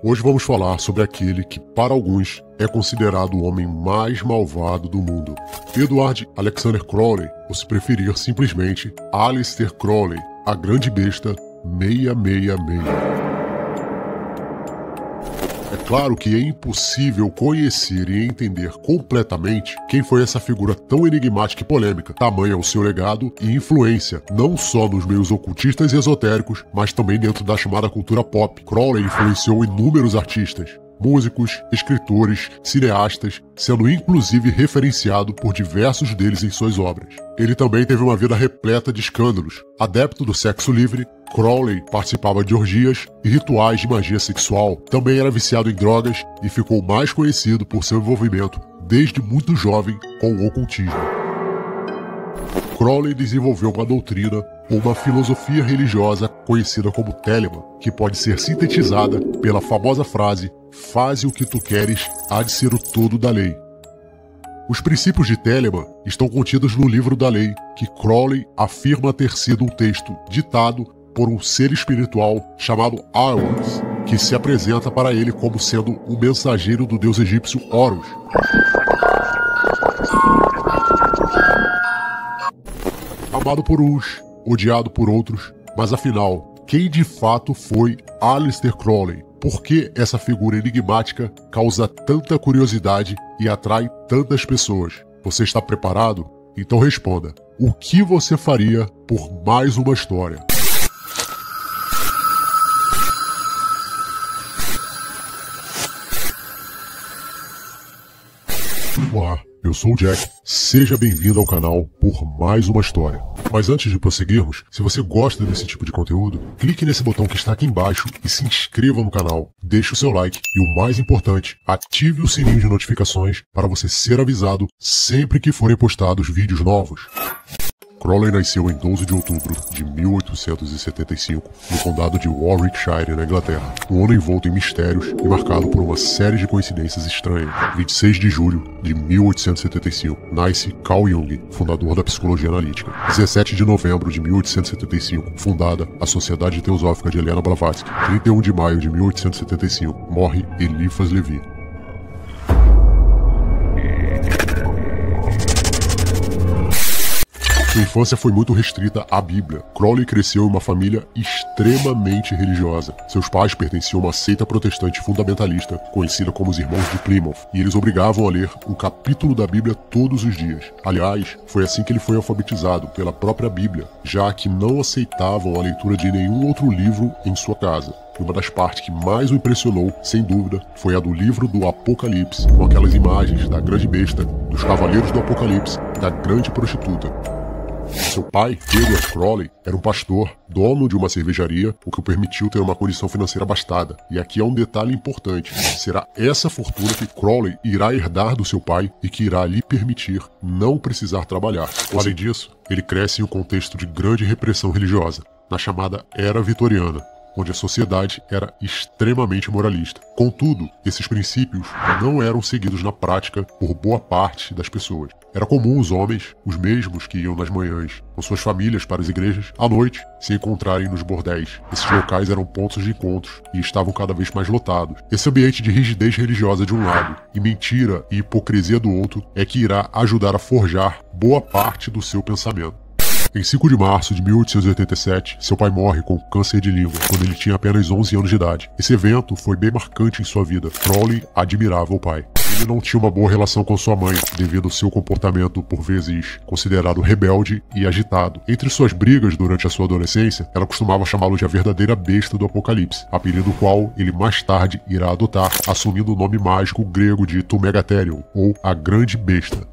Hoje vamos falar sobre aquele que, para alguns, é considerado o homem mais malvado do mundo. Edward Alexander Crowley, ou se preferir simplesmente Aleister Crowley, a grande besta 666. É claro que é impossível conhecer e entender completamente quem foi essa figura tão enigmática e polêmica, tamanha o seu legado e influência, não só nos meios ocultistas e esotéricos, mas também dentro da chamada cultura pop. Crowley influenciou inúmeros artistas, músicos, escritores, cineastas, sendo inclusive referenciado por diversos deles em suas obras. Ele também teve uma vida repleta de escândalos. Adepto do sexo livre, Crowley participava de orgias e rituais de magia sexual, também era viciado em drogas e ficou mais conhecido por seu envolvimento, desde muito jovem, com o ocultismo. Crowley desenvolveu uma doutrina ou uma filosofia religiosa conhecida como Telemann, que pode ser sintetizada pela famosa frase "Faze o que tu queres, há de ser o todo da lei". Os princípios de Telemann estão contidos no livro da lei, que Crowley afirma ter sido um texto ditado por um ser espiritual chamado Horus, que se apresenta para ele como sendo um mensageiro do deus egípcio Horus. Amado por uns, odiado por outros, mas afinal, quem de fato foi Aleister Crowley? Por que essa figura enigmática causa tanta curiosidade e atrai tantas pessoas? Você está preparado? Então responda. O que você faria por mais uma história? Olá, eu sou o Jack, seja bem-vindo ao canal por mais uma história. Mas antes de prosseguirmos, se você gosta desse tipo de conteúdo, clique nesse botão que está aqui embaixo e se inscreva no canal. Deixe o seu like e, o mais importante, ative o sininho de notificações para você ser avisado sempre que forem postados vídeos novos. Crowley nasceu em 12 de outubro de 1875, no condado de Warwickshire, na Inglaterra. Um ano envolto em mistérios e marcado por uma série de coincidências estranhas. 26 de julho de 1875, nasce Carl Jung, fundador da psicologia analítica. 17 de novembro de 1875, fundada a Sociedade Teosófica de Helena Blavatsky. 31 de maio de 1875, morre Eliphas Levi. Sua infância foi muito restrita à Bíblia. Crowley cresceu em uma família extremamente religiosa. Seus pais pertenciam a uma seita protestante fundamentalista, conhecida como os Irmãos de Plymouth, e eles obrigavam a ler um capítulo da Bíblia todos os dias. Aliás, foi assim que ele foi alfabetizado, pela própria Bíblia, já que não aceitavam a leitura de nenhum outro livro em sua casa. E uma das partes que mais o impressionou, sem dúvida, foi a do livro do Apocalipse, com aquelas imagens da grande besta, dos cavaleiros do Apocalipse, da grande prostituta. Seu pai, Edward Crowley, era um pastor, dono de uma cervejaria, o que o permitiu ter uma condição financeira abastada. E aqui há um detalhe importante: será essa fortuna que Crowley irá herdar do seu pai e que irá lhe permitir não precisar trabalhar. Além disso, ele cresce em um contexto de grande repressão religiosa, na chamada Era Vitoriana, onde a sociedade era extremamente moralista. Contudo, esses princípios não eram seguidos na prática por boa parte das pessoas. Era comum os homens, os mesmos que iam nas manhãs com suas famílias para as igrejas, à noite se encontrarem nos bordéis. Esses locais eram pontos de encontros e estavam cada vez mais lotados. Esse ambiente de rigidez religiosa de um lado e mentira e hipocrisia do outro é que irá ajudar a forjar boa parte do seu pensamento. Em 5 de março de 1887, seu pai morre com câncer de língua, quando ele tinha apenas 11 anos de idade. Esse evento foi bem marcante em sua vida. Crowley admirava o pai. Ele não tinha uma boa relação com sua mãe, devido ao seu comportamento, por vezes, considerado rebelde e agitado. Entre suas brigas durante a sua adolescência, ela costumava chamá-lo de a verdadeira besta do Apocalipse, apelido qual ele mais tarde irá adotar, assumindo o nome mágico grego de To Megatherion, ou a Grande Besta.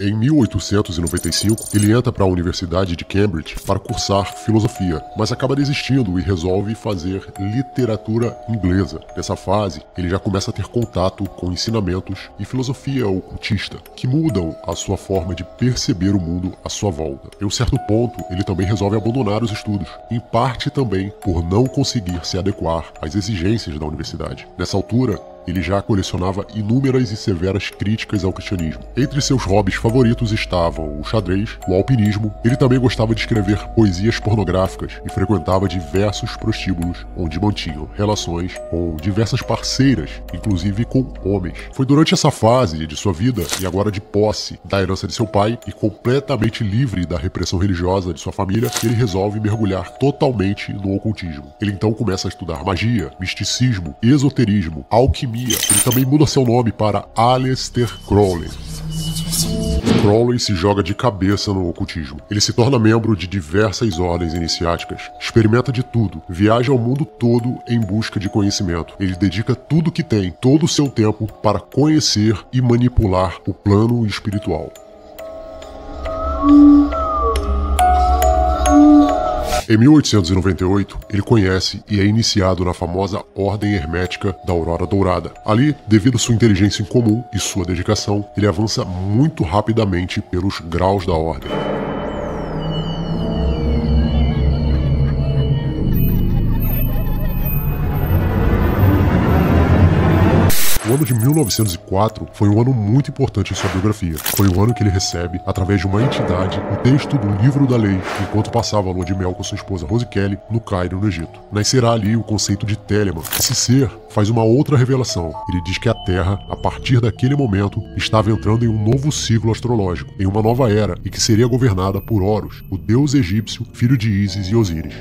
Em 1895, ele entra para a Universidade de Cambridge para cursar filosofia, mas acaba desistindo e resolve fazer literatura inglesa. Nessa fase, ele já começa a ter contato com ensinamentos e filosofia ocultista, que mudam a sua forma de perceber o mundo à sua volta. Em um certo ponto, ele também resolve abandonar os estudos, em parte também por não conseguir se adequar às exigências da universidade. Nessa altura, ele já colecionava inúmeras e severas críticas ao cristianismo. Entre seus hobbies favoritos estavam o xadrez, o alpinismo. Ele também gostava de escrever poesias pornográficas e frequentava diversos prostíbulos onde mantinham relações com diversas parceiras, inclusive com homens. Foi durante essa fase de sua vida, e agora de posse da herança de seu pai e completamente livre da repressão religiosa de sua família, que ele resolve mergulhar totalmente no ocultismo. Ele então começa a estudar magia, misticismo, esoterismo, alquimia. Ele também muda seu nome para Aleister Crowley. Crowley se joga de cabeça no ocultismo. Ele se torna membro de diversas ordens iniciáticas, experimenta de tudo, viaja ao mundo todo em busca de conhecimento. Ele dedica tudo que tem, todo o seu tempo, para conhecer e manipular o plano espiritual. Em 1898, ele conhece e é iniciado na famosa Ordem Hermética da Aurora Dourada. Ali, devido à sua inteligência incomum e sua dedicação, ele avança muito rapidamente pelos graus da Ordem. O ano de 1904 foi um ano muito importante em sua biografia. Foi o ano que ele recebe, através de uma entidade, o texto do Livro da Lei, enquanto passava a lua de mel com sua esposa Rose Kelly no Cairo, no Egito. Nascerá ali o conceito de Telemann. Esse ser faz uma outra revelação. Ele diz que a Terra, a partir daquele momento, estava entrando em um novo ciclo astrológico, em uma nova era, e que seria governada por Horus, o deus egípcio, filho de Ísis e Osíris.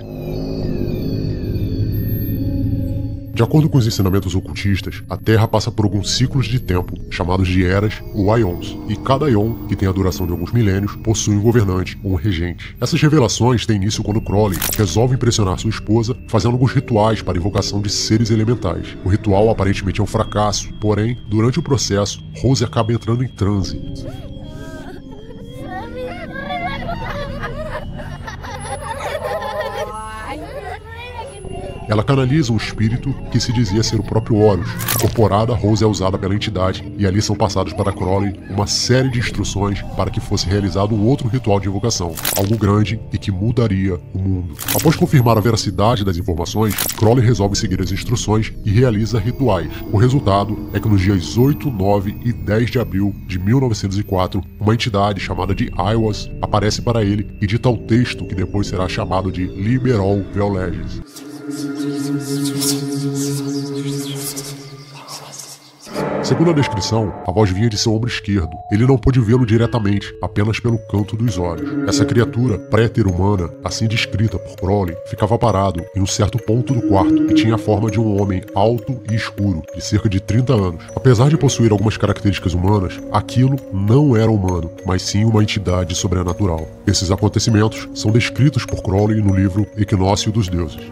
De acordo com os ensinamentos ocultistas, a Terra passa por alguns ciclos de tempo, chamados de eras ou aions, e cada aion, que tem a duração de alguns milênios, possui um governante ou um regente. Essas revelações têm início quando Crowley resolve impressionar sua esposa, fazendo alguns rituais para a invocação de seres elementais. O ritual aparentemente é um fracasso, porém, durante o processo, Rose acaba entrando em transe. Ela canaliza um espírito que se dizia ser o próprio Horus. Incorporada, Rose é usada pela entidade e ali são passados para Crowley uma série de instruções para que fosse realizado um outro ritual de invocação, algo grande e que mudaria o mundo. Após confirmar a veracidade das informações, Crowley resolve seguir as instruções e realiza rituais. O resultado é que nos dias 8, 9 e 10 de abril de 1904, uma entidade chamada de Aiwass aparece para ele e dita o texto que depois será chamado de Liber All Vel Legis. Segundo a descrição, a voz vinha de seu ombro esquerdo. Ele não pôde vê-lo diretamente, apenas pelo canto dos olhos. Essa criatura pré-ter-humana, assim descrita por Crowley, ficava parado em um certo ponto do quarto e tinha a forma de um homem alto e escuro, de cerca de 30 anos. Apesar de possuir algumas características humanas, aquilo não era humano, mas sim uma entidade sobrenatural. Esses acontecimentos são descritos por Crowley no livro Equinócio dos Deuses.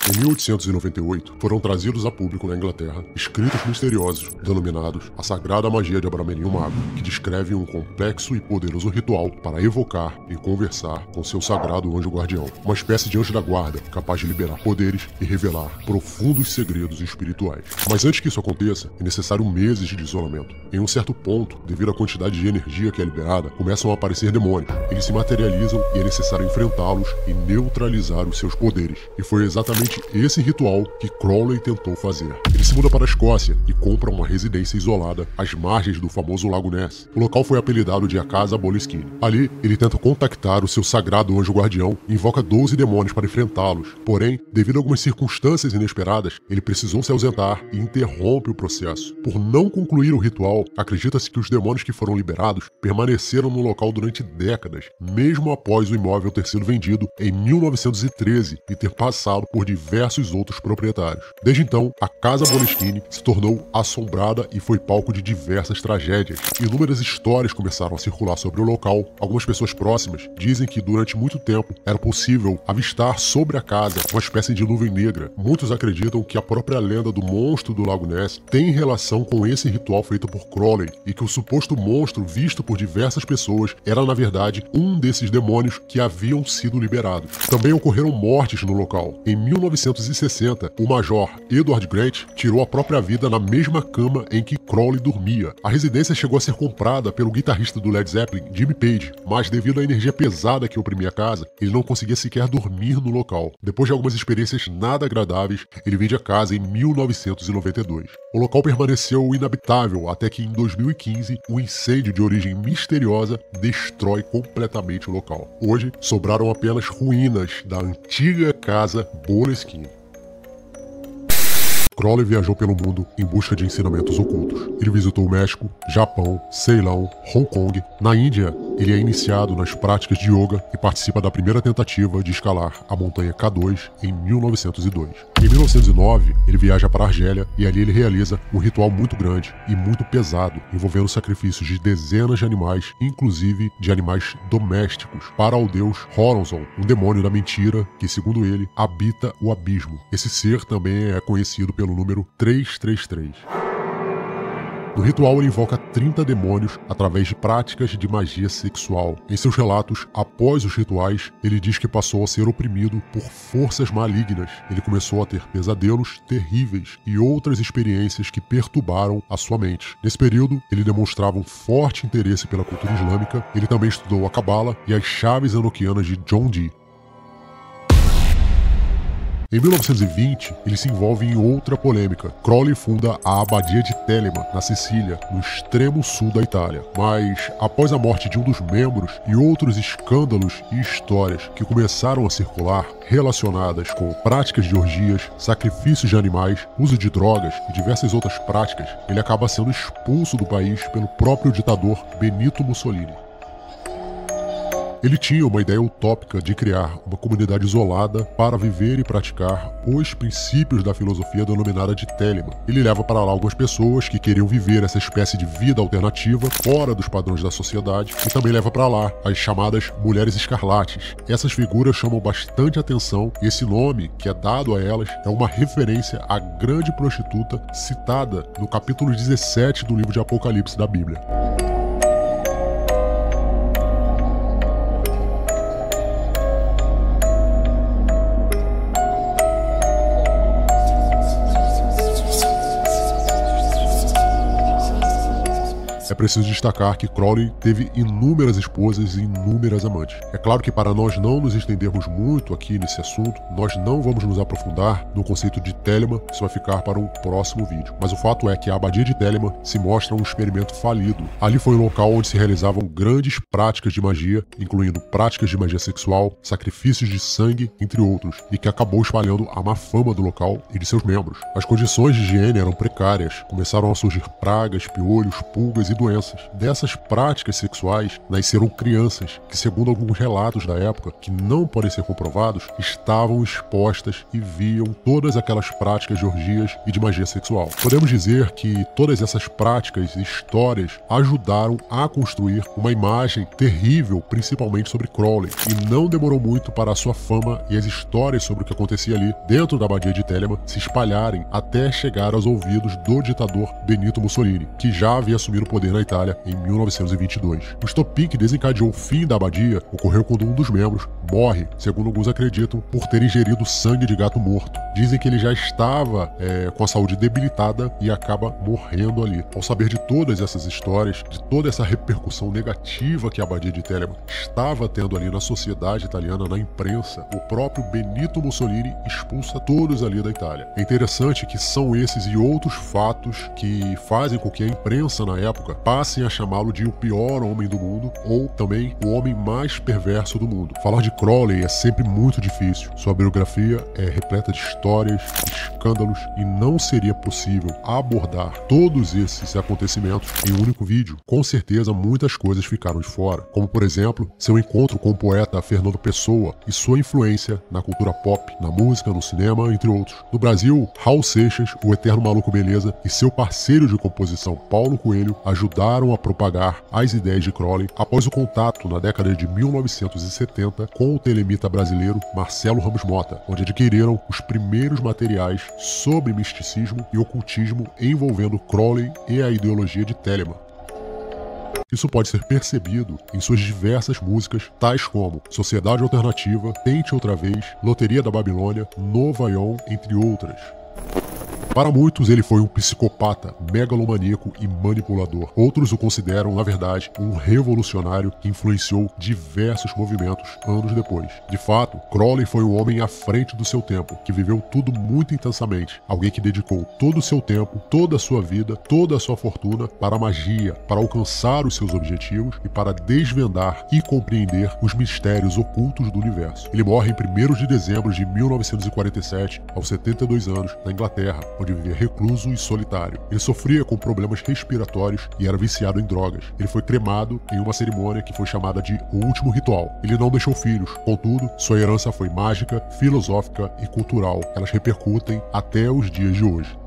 Em 1898, foram trazidos a público na Inglaterra escritos misteriosos denominados A Sagrada Magia de Abramelin o Mago, que descrevem um complexo e poderoso ritual para evocar e conversar com seu sagrado anjo guardião, uma espécie de anjo da guarda capaz de liberar poderes e revelar profundos segredos espirituais. Mas antes que isso aconteça, é necessário meses de isolamento. Em um certo ponto, devido à quantidade de energia que é liberada, começam a aparecer demônios. Eles se materializam e é necessário enfrentá-los e neutralizar os seus poderes. E foi exatamente esse ritual que Crowley tentou fazer. Ele se muda para a Escócia e compra uma residência isolada às margens do famoso Lago Ness. O local foi apelidado de a Casa Boleskine. Ali, ele tenta contactar o seu sagrado anjo guardião e invoca 12 demônios para enfrentá-los. Porém, devido a algumas circunstâncias inesperadas, ele precisou se ausentar e interrompe o processo. Por não concluir o ritual, acredita-se que os demônios que foram liberados permaneceram no local durante décadas, mesmo após o imóvel ter sido vendido em 1913 e ter passado por diversos outros proprietários. Desde então, a Casa Boleskine se tornou assombrada e foi palco de diversas tragédias. Inúmeras histórias começaram a circular sobre o local. Algumas pessoas próximas dizem que durante muito tempo era possível avistar sobre a casa uma espécie de nuvem negra. Muitos acreditam que a própria lenda do monstro do Lago Ness tem relação com esse ritual feito por Crowley e que o suposto monstro visto por diversas pessoas era na verdade um desses demônios que haviam sido liberados. Também ocorreram mortes no local. Em 19 1960, o Major Edward Grant tirou a própria vida na mesma cama em que Crowley dormia. A residência chegou a ser comprada pelo guitarrista do Led Zeppelin, Jimmy Page, mas devido à energia pesada que oprimia a casa, ele não conseguia sequer dormir no local. Depois de algumas experiências nada agradáveis, ele vende a casa em 1992. O local permaneceu inabitável até que em 2015, um incêndio de origem misteriosa destrói completamente o local. Hoje, sobraram apenas ruínas da antiga casa Boleskine. Crowley viajou pelo mundo em busca de ensinamentos ocultos. Ele visitou o México, Japão, Ceilão, Hong Kong. Na Índia, ele é iniciado nas práticas de yoga e participa da primeira tentativa de escalar a montanha K2 em 1902. Em 1909, ele viaja para a Argélia e ali ele realiza um ritual muito grande e muito pesado, envolvendo sacrifícios de dezenas de animais, inclusive de animais domésticos, para o deus Horonzon, um demônio da mentira que, segundo ele, habita o abismo. Esse ser também é conhecido pelo número 333. No ritual, ele invoca 30 demônios através de práticas de magia sexual. Em seus relatos, após os rituais, ele diz que passou a ser oprimido por forças malignas. Ele começou a ter pesadelos terríveis e outras experiências que perturbaram a sua mente. Nesse período, ele demonstrava um forte interesse pela cultura islâmica. Ele também estudou a Cabala e as chaves enoquianas de John Dee. Em 1920, ele se envolve em outra polêmica. Crowley funda a Abadia de Telema, na Sicília, no extremo sul da Itália. Mas, após a morte de um dos membros e outros escândalos e histórias que começaram a circular relacionadas com práticas de orgias, sacrifícios de animais, uso de drogas e diversas outras práticas, ele acaba sendo expulso do país pelo próprio ditador Benito Mussolini. Ele tinha uma ideia utópica de criar uma comunidade isolada para viver e praticar os princípios da filosofia denominada de Telema. Ele leva para lá algumas pessoas que queriam viver essa espécie de vida alternativa fora dos padrões da sociedade e também leva para lá as chamadas Mulheres Escarlates. Essas figuras chamam bastante atenção e esse nome que é dado a elas é uma referência à grande prostituta citada no capítulo 17 do livro de Apocalipse da Bíblia. É preciso destacar que Crowley teve inúmeras esposas e inúmeras amantes. É claro que para nós não nos estendermos muito aqui nesse assunto, nós não vamos nos aprofundar no conceito de Telema, isso vai ficar para um próximo vídeo. Mas o fato é que a Abadia de Telema se mostra um experimento falido. Ali foi um local onde se realizavam grandes práticas de magia, incluindo práticas de magia sexual, sacrifícios de sangue, entre outros, e que acabou espalhando a má fama do local e de seus membros. As condições de higiene eram precárias, começaram a surgir pragas, piolhos, pulgas e doenças. Dessas práticas sexuais nasceram crianças que, segundo alguns relatos da época, que não podem ser comprovados, estavam expostas e viam todas aquelas práticas de orgias e de magia sexual. Podemos dizer que todas essas práticas e histórias ajudaram a construir uma imagem terrível, principalmente sobre Crowley, e não demorou muito para a sua fama e as histórias sobre o que acontecia ali dentro da Abadia de Telema se espalharem até chegar aos ouvidos do ditador Benito Mussolini, que já havia assumido o poder na Itália em 1922. O estopim que desencadeou o fim da abadia ocorreu quando um dos membros morre, segundo alguns acreditam, por ter ingerido sangue de gato morto. Dizem que ele já estava com a saúde debilitada e acaba morrendo ali. Ao saber de todas essas histórias, de toda essa repercussão negativa que a Abadia de Telema estava tendo ali na sociedade italiana, na imprensa, o próprio Benito Mussolini expulsa todos ali da Itália. É interessante que são esses e outros fatos que fazem com que a imprensa na época passem a chamá-lo de o pior homem do mundo ou também o homem mais perverso do mundo. Falar de Crowley é sempre muito difícil. Sua biografia é repleta de histórias, escândalos e não seria possível abordar todos esses acontecimentos em um único vídeo. Com certeza muitas coisas ficaram de fora, como por exemplo, seu encontro com o poeta Fernando Pessoa e sua influência na cultura pop, na música, no cinema, entre outros. No Brasil, Raul Seixas, o Eterno Maluco Beleza e seu parceiro de composição Paulo Coelho ajudaram a propagar as ideias de Crowley após o contato na década de 1970 com o telemita brasileiro Marcelo Ramos Mota, onde adquiriram os primeiros materiais sobre misticismo e ocultismo envolvendo Crowley e a ideologia de Telema. Isso pode ser percebido em suas diversas músicas, tais como Sociedade Alternativa, Tente Outra Vez, Loteria da Babilônia, Nova Ion, entre outras. Para muitos, ele foi um psicopata, megalomaníaco e manipulador. Outros o consideram, na verdade, um revolucionário que influenciou diversos movimentos anos depois. De fato, Crowley foi um homem à frente do seu tempo, que viveu tudo muito intensamente. Alguém que dedicou todo o seu tempo, toda a sua vida, toda a sua fortuna para a magia, para alcançar os seus objetivos e para desvendar e compreender os mistérios ocultos do universo. Ele morre em 1º de dezembro de 1947, aos 72 anos, na Inglaterra, onde vivia recluso e solitário. Ele sofria com problemas respiratórios e era viciado em drogas. Ele foi cremado em uma cerimônia que foi chamada de O Último Ritual. Ele não deixou filhos, contudo, sua herança foi mágica, filosófica e cultural. Elas repercutem até os dias de hoje.